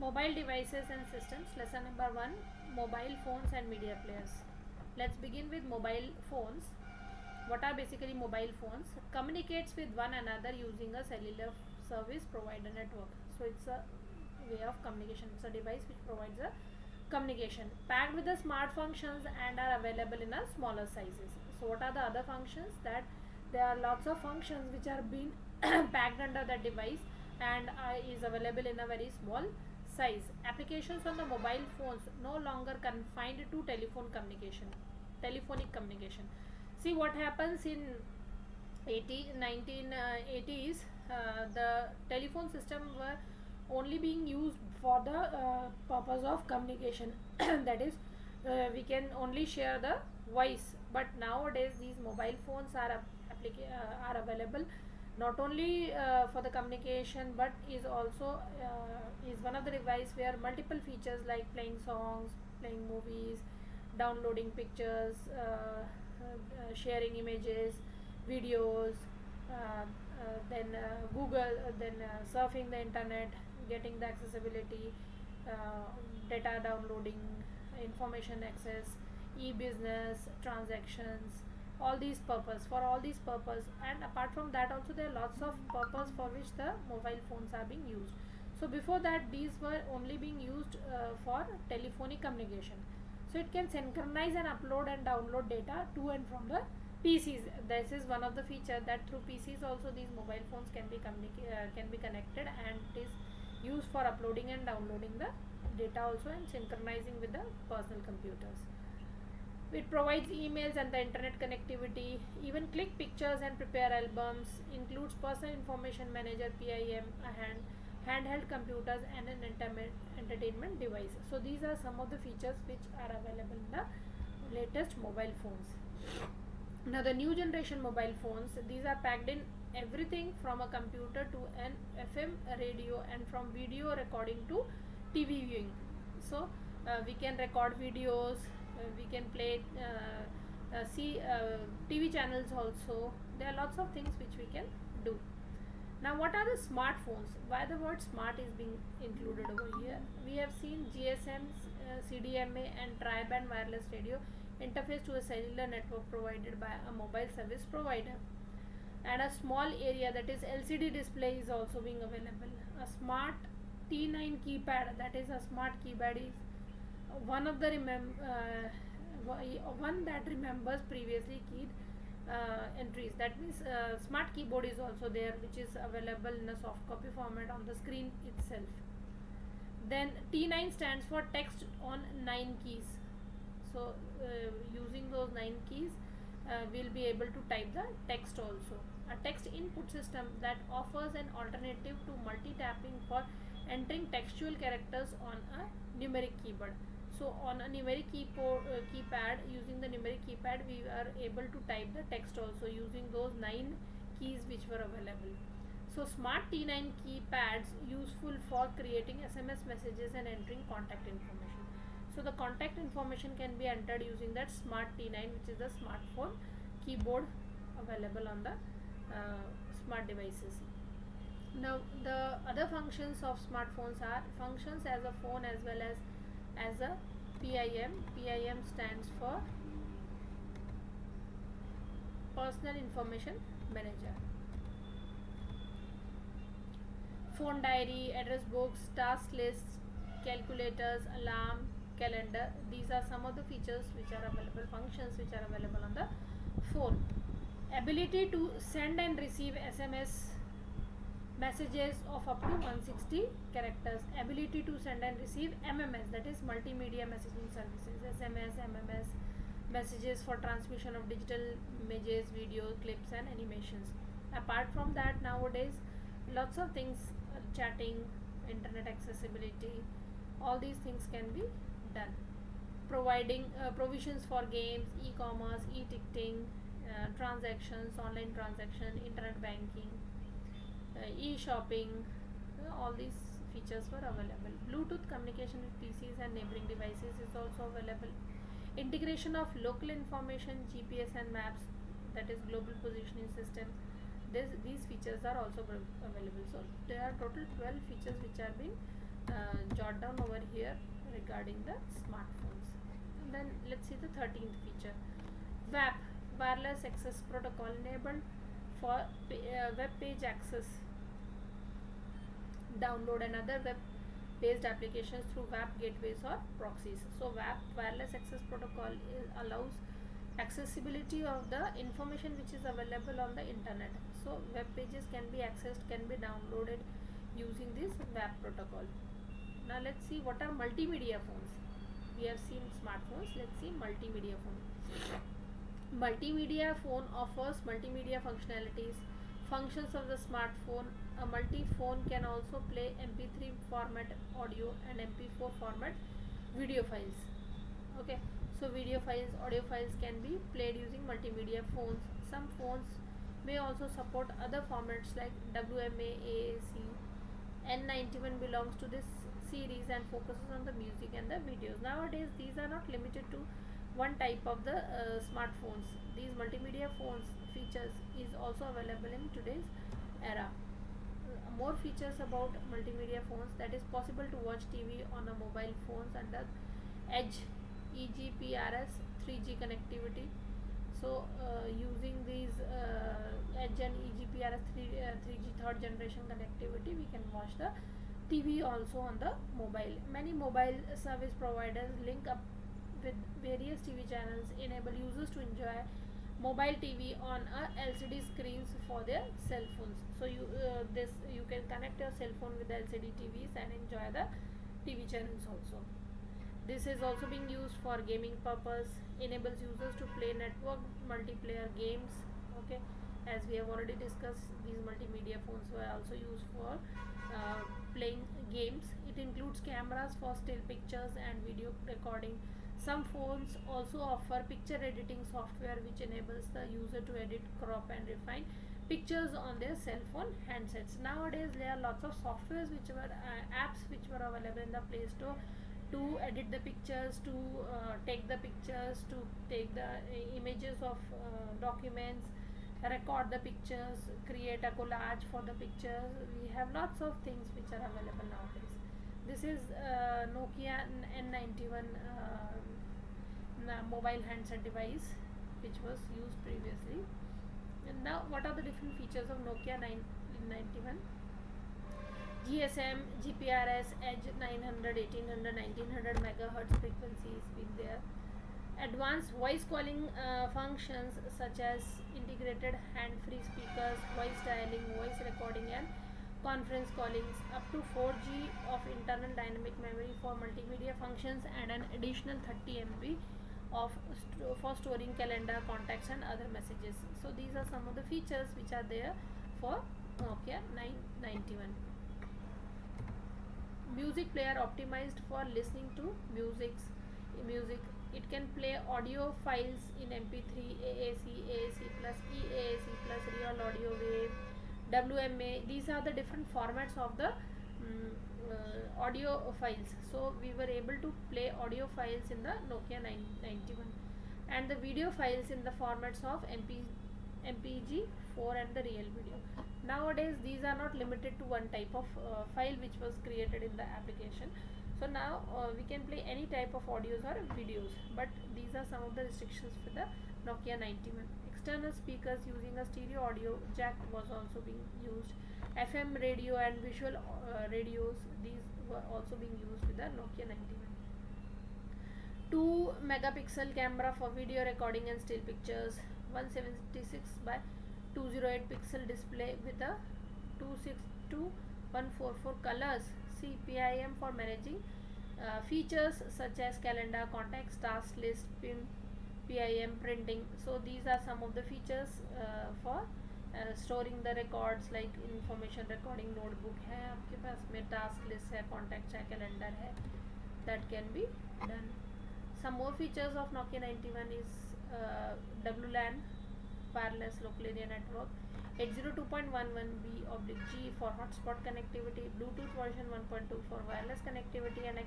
Mobile devices and systems. Lesson number 1, mobile phones and media players. Let's begin with mobile phones. What are basically mobile phones? Communicates with one another using a cellular service provider network. So it's a way of communication. It's a device which provides a communication, packed with the smart functions and are available in a smaller sizes. So what are the other functions? That there are lots of functions which are being packed under the device and is available in a very small size. Applications on the mobile phones no longer confined to telephonic communication. See what happens in 1980s. The telephone system were only being used for the purpose of communication. That is, we can only share the voice. But nowadays these mobile phones are available not only for the communication, but is also is one of the device where multiple features like playing songs, playing movies, downloading pictures, sharing images, videos, then Google, then surfing the internet, getting the accessibility, data downloading, information access, e-business, transactions, all these purpose for all these purpose. And apart from that also there are lots of purpose for which the mobile phones are being used. So before that these were only being used for telephonic communication. So it can synchronize and upload and download data to and from the PCs. This is one of the feature that through PCs also these mobile phones can be connected, and it is used for uploading and downloading the data also and synchronizing with the personal computers. It provides emails and the internet connectivity, even click pictures and prepare albums, includes personal information manager PIM, handheld computers and an entertainment device. So these are some of the features which are available in the latest mobile phones. Now the new generation mobile phones, these are packed in everything from a computer to an FM radio, and from video recording to TV viewing. So we can record videos, we can play see TV channels also. There are lots of things which we can do. Now what are the smartphones? Why the word smart is being included over here? We have seen GSMs, CDMA and tri-band wireless radio interface to a cellular network provided by a mobile service provider, and a small area, that is LCD display, is also being available. A smart T9 keypad, that is a smart keypad, is one of the one that remembers previously keyed entries. That means smart keyboard is also there, which is available in a soft copy format on the screen itself. Then T9 stands for text on 9 keys. So using those 9 keys we'll be able to type the text also. A text input system that offers an alternative to multi-tapping for entering textual characters on a numeric keyboard. So on a numeric keypad, using the numeric keypad we are able to type the text also using those 9 keys which were available. So smart T9 keypads useful for creating SMS messages and entering contact information. So the contact information can be entered using that smart T9, which is the smartphone keyboard available on the smart devices. Now the other functions of smartphones are functions as a phone as well as a PIM. PIM stands for personal information manager. Phone diary, address books, task lists, calculators, alarm, calendar. These are some of the features which are available, functions which are available on the phone. Ability to send and receive SMS messages of up to 160 characters. Ability to send and receive MMS, that is multimedia messaging services, SMS, MMS, messages for transmission of digital images, video clips and animations. Apart from that, nowadays lots of things, chatting, internet accessibility, all these things can be done. Providing provisions for games, e-commerce, e-ticketing, transactions, online transaction, internet banking, e-shopping, all these features were available. Bluetooth communication with PCs and neighboring devices is also available. Integration of local information, GPS and maps, that is global positioning system. These features are also available. So there are total 12 features which are being jot down over here regarding the smartphones. And then let's see the 13th feature. WAP, wireless access protocol, enabled for web page access, download and other web based applications through WAP gateways or proxies. So WAP, wireless access protocol, allows accessibility of the information which is available on the internet. So web pages can be accessed, can be downloaded using this WAP protocol. Now let's see what are multimedia phones. We have seen smartphones, let's see multimedia phone. Multimedia phone offers multimedia functionalities. Functions of the smartphone. A multi-phone can also play MP3 format audio and MP4 format video files. Okay, so video files, audio files can be played using multimedia phones. Some phones may also support other formats like WMA, AAC. N91 belongs to this series and focuses on the music and the videos. Nowadays, these are not limited to one type of the smartphones. These multimedia phones features is also available in today's era. More features about multimedia phones, that is possible to watch TV on a mobile phones under Edge, EGPRS 3G connectivity. So using these Edge and EGPRS 3G third generation connectivity, we can watch the TV also on the mobile. Many mobile service providers link up with various TV channels, enable users to enjoy mobile TV on a LCD screens for their cell phones. So you can connect your cell phone with the LCD TVs and enjoy the TV channels also. This is also being used for gaming purpose, enables users to play network multiplayer games. Okay, as we have already discussed, these multimedia phones were also used for playing games. It includes cameras for still pictures and video recording. Some phones also offer picture editing software which enables the user to edit, crop and refine pictures on their cell phone handsets. Nowadays there are lots of softwares which were apps which were available in the Play Store to edit the pictures, to take the pictures, to take the images of documents, record the pictures, create a collage for the pictures. We have lots of things which are available nowadays. This is Nokia N91 mobile handset device which was used previously. And now what are the different features of Nokia 991? GSM, GPRS, Edge 900, 1800, 1900 megahertz frequencies being there. Advanced voice calling functions such as integrated hand-free speakers, voice dialing, voice recording and conference callings, up to 4G of internal dynamic memory for multimedia functions, and an additional 30 MB of for storing calendar, contacts and other messages. So these are some of the features which are there for Nokia 991. Music player optimized for listening to music. It can play audio files in MP3, AAC, AAC plus, EAAC plus, real audio wave, WMA. These are the different formats of the audio files. So we were able to play audio files in the Nokia 991, and the video files in the formats of MPG4 and the real video. Nowadays these are not limited to one type of file which was created in the application. So now we can play any type of audios or videos, but these are some of the restrictions for the Nokia 91. External speakers using a stereo audio jack was also being used. FM radio and visual radios, these were also being used with the Nokia 91. 2 megapixel camera for video recording and still pictures. 176 by 208 pixel display with a 262,144 colors. CPIM for managing features such as calendar, contacts, task list, PIM, printing. So these are some of the features for storing the records, like information recording notebook है आपके पास में, task list है, contacts है, calendar है, that can be done. Some more features of Nokia 91 is WLAN, wireless local area network, 802.11b/G for hotspot connectivity, Bluetooth version 1.2 for wireless connectivity, and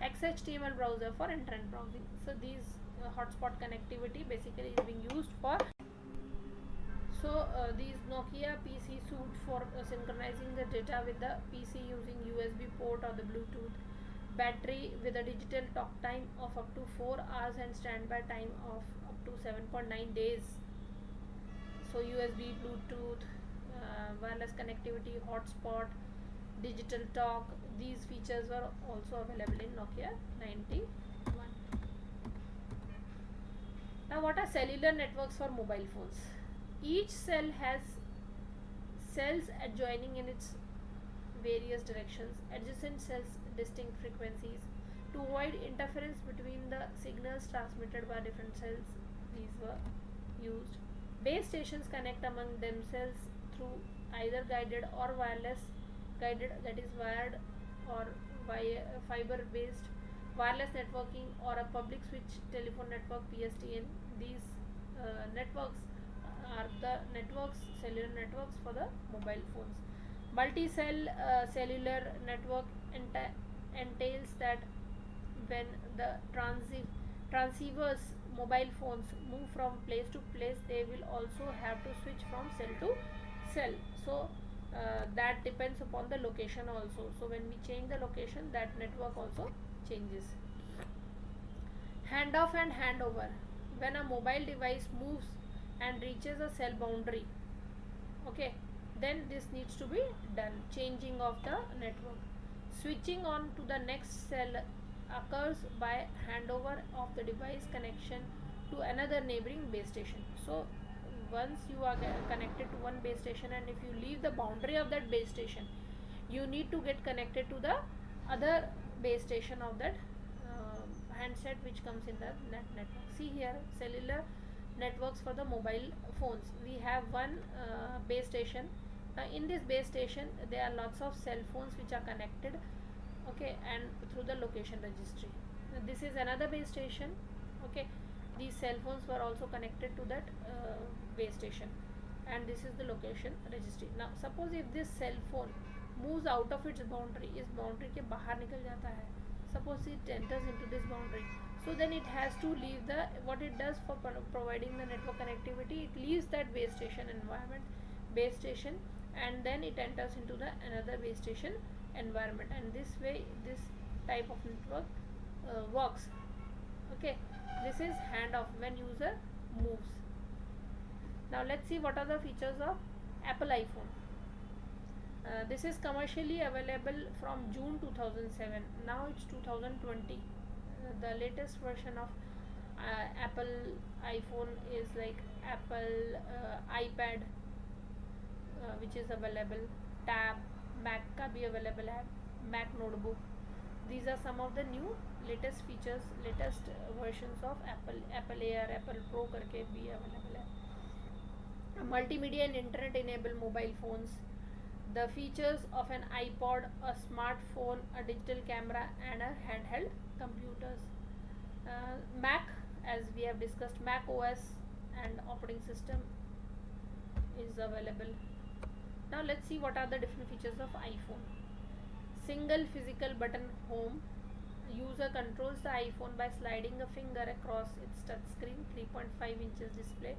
XHTML browser for internet browsing. So these hotspot connectivity basically is being used for So these Nokia PC suit for synchronizing the data with the PC using USB port or the Bluetooth. Battery with a digital talk time of up to 4 hours and standby time of up to 7.9 days. So USB, Bluetooth, wireless connectivity, hotspot, digital talk. These features were also available in Nokia 91. Now, what are cellular networks for mobile phones? Each cell has cells adjoining in its various directions, adjacent cells distinct frequencies. To avoid interference between the signals transmitted by different cells, these were used. Base stations connect among themselves through either guided or wireless, guided, that is wired, or via fiber based wireless networking, or a public switch telephone network, PSTN. These networks are the networks, cellular networks for the mobile phones. Multi-cell cellular network entails that when the transceivers mobile phones move from place to place, they will also have to switch from cell to cell. So that depends upon the location also. So when we change the location, that network also changes. Handoff and handover. When a mobile device moves and reaches a cell boundary, okay, then this needs to be done, changing of the network. Switching on to the next cell occurs by handover of the device connection to another neighboring base station. So once you are connected to one base station, and if you leave the boundary of that base station, you need to get connected to the other base station of that handset which comes in the network. See here, cellular networks for the mobile phones. We have one base station. In this base station, there are lots of cell phones which are connected, okay, and through the location registry. This is another base station, okay. These cell phones were also connected to that base station, and this is the location registry. Now suppose if this cell phone moves out of its boundary, इस boundary के बाहर निकल जाता है, suppose it enters into this boundary, so then it has to leave the, what it does for providing the network connectivity, it leaves that base station environment, base station, and then it enters into the another base station environment, and this way this type of network works, okay. This is handoff when user moves. Now let's see what are the features of Apple iPhone. This is commercially available from June 2007. Now it's 2020. The latest version of Apple iPhone is like Apple iPad, which is available, Tab, Mac का भी available है, Mac Notebook. These are some of the new latest features, latest versions of Apple Air, Apple Pro करके भी available है. Multimedia and internet enabled mobile phones. The features of an iPod, a smartphone, a digital camera, and a handheld computers. Mac, as we have discussed, Mac OS and operating system is available. Now let's see what are the different features of iPhone. Single physical button home. User controls the iPhone by sliding a finger across its touchscreen, 3.5 inches display.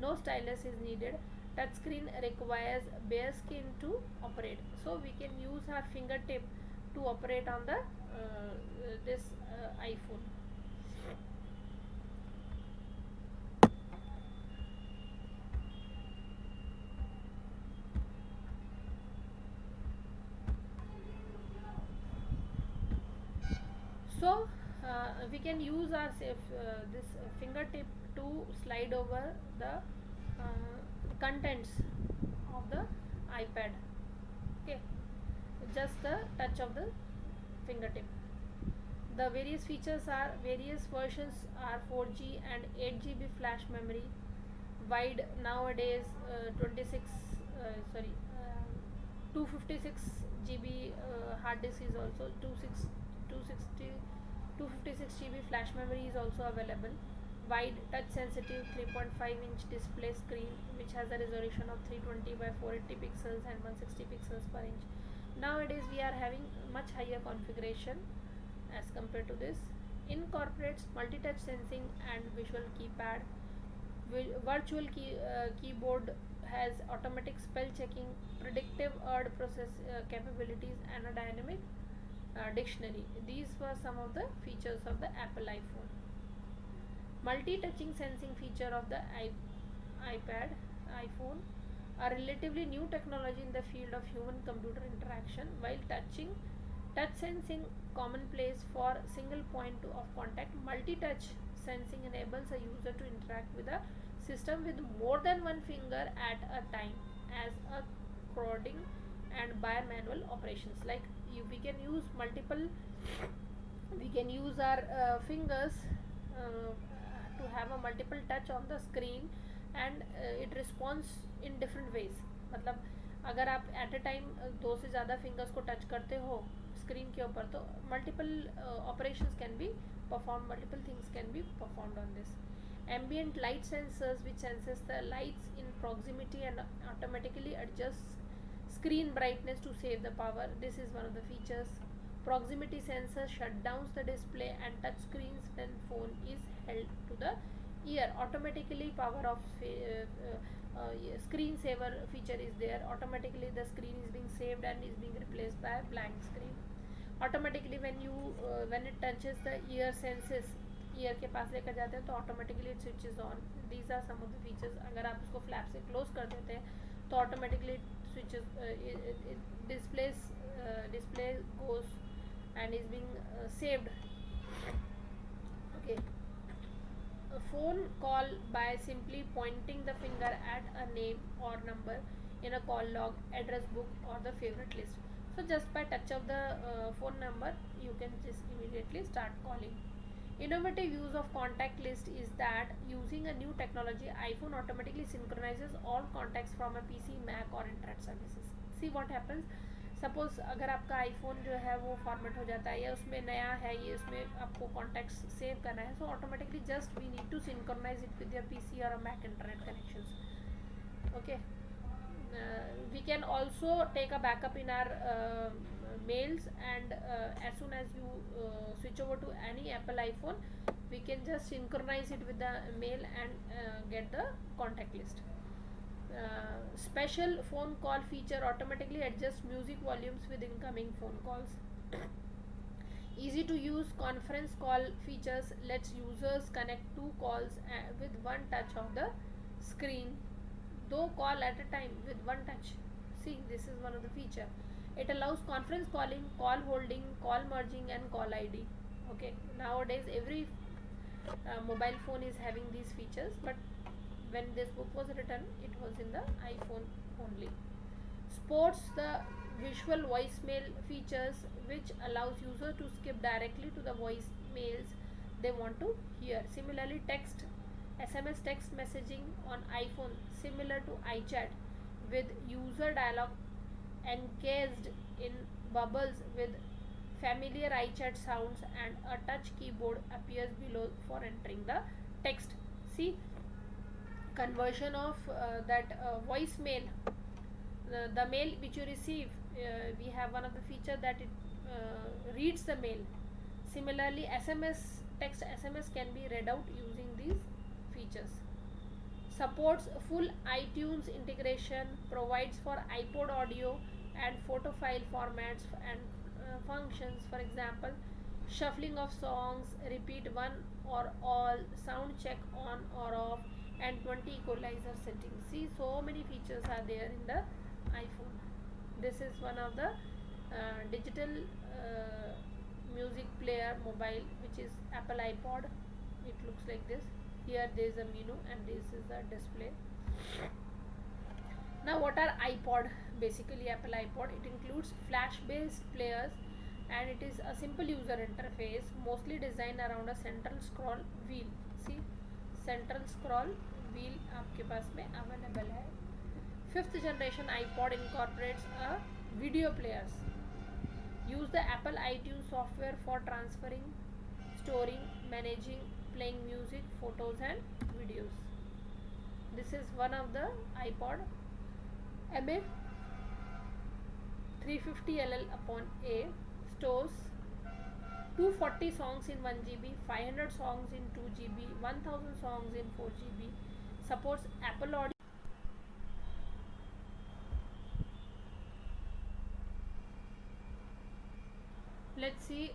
No stylus is needed. Touchscreen requires bare skin to operate. So we can use our fingertip to operate on the this iPhone. So we can use our this fingertip to slide over the contents of the iPad, okay, just the touch of the fingertip. The various features are, various versions are 4G and 8 GB flash memory, wide nowadays 256 GB hard disk is also 256 GB flash memory is also available. Wide touch sensitive 3.5-inch display screen which has a resolution of 320 by 480 pixels and 160 pixels per inch. Nowadays we are having much higher configuration as compared to this. Incorporates multi-touch sensing and visual keypad. Virtual keyboard has automatic spell checking, predictive word process capabilities, and a dynamic dictionary. These were some of the features of the Apple iPhone. Multi-touching sensing feature of the iPad, iPhone, a relatively new technology in the field of human-computer interaction. While touch sensing commonplace for single point of contact, multi-touch sensing enables a user to interact with a system with more than one finger at a time as a coding and by manual operations. Like we can use multiple, we can use our fingers to have a multiple touch on the screen, and it responds in different ways. मतलब अगर आप at a time दो से ज़्यादा fingers को touch करते हो screen के ऊपर तो multiple operations can be performed, multiple things can be performed on this. Ambient light sensors, which senses the lights in proximity and automatically adjusts screen brightness to save the power. This is one of the features. Proximity sensor shut downs the display and touch screens when phone is held to the ear. Automatically power off screen saver feature is there. Automatically the screen is being saved and is being replaced by a blank screen. Automatically when it touches the ear senses, ear के पास लेकर जाते हैं तो automatically it switches on. These are some of the features. अगर आप इसको flap से क्लोज कर देते हैं तो automatically switches display goes and is being saved. Okay, a phone call by simply pointing the finger at a name or number in a call log, address book or the favorite list. So just by touch of the phone number you can just immediately start calling. Innovative use of contact list is that using a new technology, iPhone automatically synchronizes all contacts from a PC, Mac or internet services. See what happens. Suppose अगर आपका iPhone जो है वो format हो जाता है या उसमें नया है, ये उसमें आपको कॉन्टैक्ट्स सेव करना है, so automatically just we need to synchronise it with your PC और Mac internet connections. Okay, we can also take a backup in our mails, and as soon as you switch over to any Apple iPhone, we can just synchronize it with the mail and get the contact list. Special phone call feature automatically adjusts music volumes with incoming phone calls. Easy to use conference call features lets users connect two calls with one touch of the screen. Though call at a time with one touch. See, this is one of the feature. It allows conference calling, call holding, call merging and call ID. Okay, nowadays every mobile phone is having these features, but when this book was written it was in the iPhone only. Sports the visual voicemail features, which allows user to skip directly to the voicemails they want to hear. Similarly, SMS text messaging on iPhone similar to iChat with user dialogue encased in bubbles with familiar iChat sounds, and a touch keyboard appears below for entering the text. See, conversion of that voicemail, the mail which you receive, we have one of the feature that it reads the mail. Similarly, SMS can be read out using these features. Supports full iTunes integration, provides for iPod audio and photo file formats and functions. For example, shuffling of songs, repeat one or all, sound check on or off, and 20 equalizer settings. See, so many features are there in the iPhone. This is one of the digital music player mobile, which is Apple iPod. It looks like this. Here there is a menu and this is the display. Now what are iPod? Basically Apple iPod, it includes flash based players and it is a simple user interface, mostly designed around a central scroll wheel. See, central scroll wheel आपके पास में available है. 5th generation iPod incorporates a video players. Use the Apple iTunes software for transferring, storing, managing, playing music, photos and videos. This is one of the iPod MA 350 upon A. Stores 240 songs in 1 GB, 500 songs in 2 GB, 1000 songs in 4 GB. Supports Apple Audio. Let's see,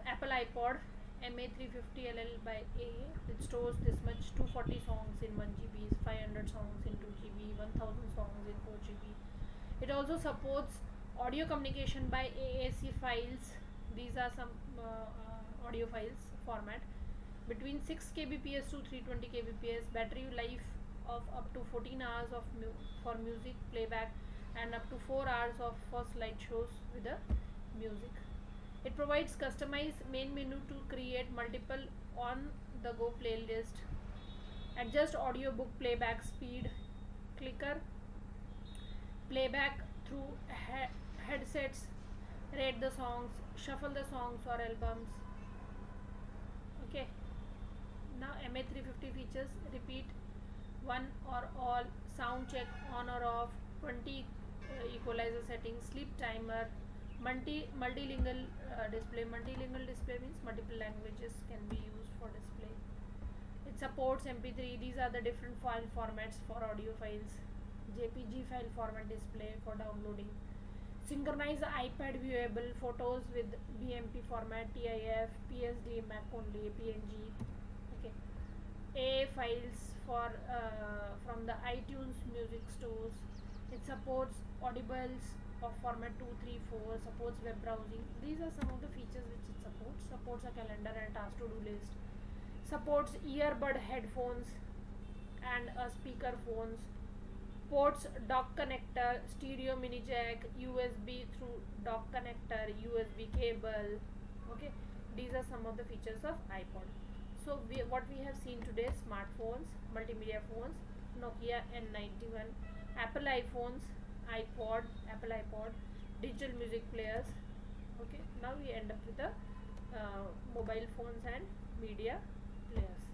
Apple iPod MA350LL by AA. It stores this much 240 songs in 1 GB, 500 songs in 2 GB, 1000 songs in 4 GB. It also supports audio communication by AAC files. These are some audio files format between 6 kbps to 320 kbps. Battery life of up to 14 hours of for music playback, and up to 4 hours of for slideshows with the music. It provides customized main menu to create multiple on the go playlist. Adjust audiobook playback speed, clicker playback through headsets, rate the songs, shuffle the songs or albums. Okay. Now MA350 features: repeat, one or all, sound check on or off, 20 equalizer settings, sleep timer, multilingual display. Multilingual display means multiple languages can be used for display. It supports MP3. These are the different file formats for audio files. JPG file format display for downloading. Synchronize iPad viewable photos with BMP format, TIF, PSD, Mac only, PNG. Okay. A files for from the iTunes music stores. It supports audibles of format 234, supports web browsing. These are some of the features which it supports. Supports a calendar and task to do list. Supports earbud headphones and a speaker phones. Ports dock connector, stereo mini jack, USB through dock connector, USB cable. Okay, these are some of the features of iPod. So what we have seen today: smartphones, multimedia phones, Nokia N91, Apple iPhones, iPod, Apple iPod, digital music players. Okay, now we end up with the mobile phones and media players.